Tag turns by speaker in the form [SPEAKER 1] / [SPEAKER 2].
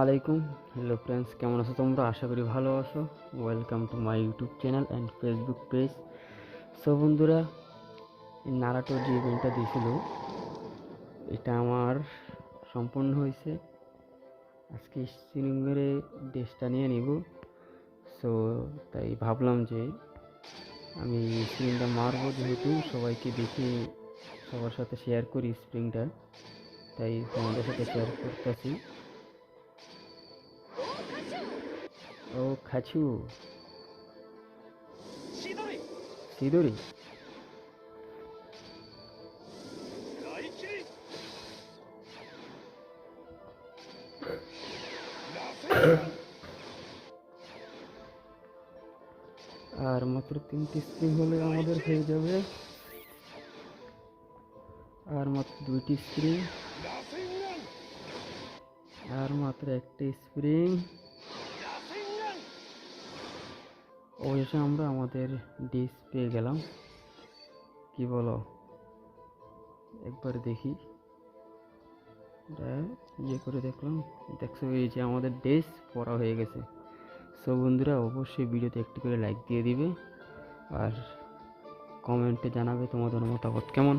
[SPEAKER 1] আলাইকুম। Hello friends, কেমন আছো তোমরা? আশা করি ভালো আছো। Welcome to my YouTube channel and Facebook page. So বন্ধুরা, এই নারাটো যে গেমটা দিয়েছিল এটা আমার সম্পূর্ণ হয়েছে। আজকে স্ক্রিন মেরে ড্রেসটা নিয়ে নিব। সো তাই ভাবলাম যে আমি স্ক্রিনটা মারবো, যেহেতু সবাইকে দেখে সবার সাথে শেয়ার করি স্প্রিংটা, তাই তোমাদের সাথে শেয়ার করতেছি। ও খাচু সিদুরি। আর মাত্র 3টি স্প্রিং হলে আমাদের হয়ে যাবে। আর মাত্র 2টি স্প্রিং, আর মাত্র 1টি স্প্রিং। অবশেষে আমরা আমাদের ডিস পেয়ে গেলাম। কি বলো? একবার দেখি, এটা ইয়ে করে দেখলাম। দেখছো, এই যে আমাদের ড্রেস পরা হয়ে গেছে। সো বন্ধুরা, অবশ্যই ভিডিওতে একটি করে লাইক দিয়ে দিবে আর কমেন্টে জানাবে তোমাদের মতামত কেমন।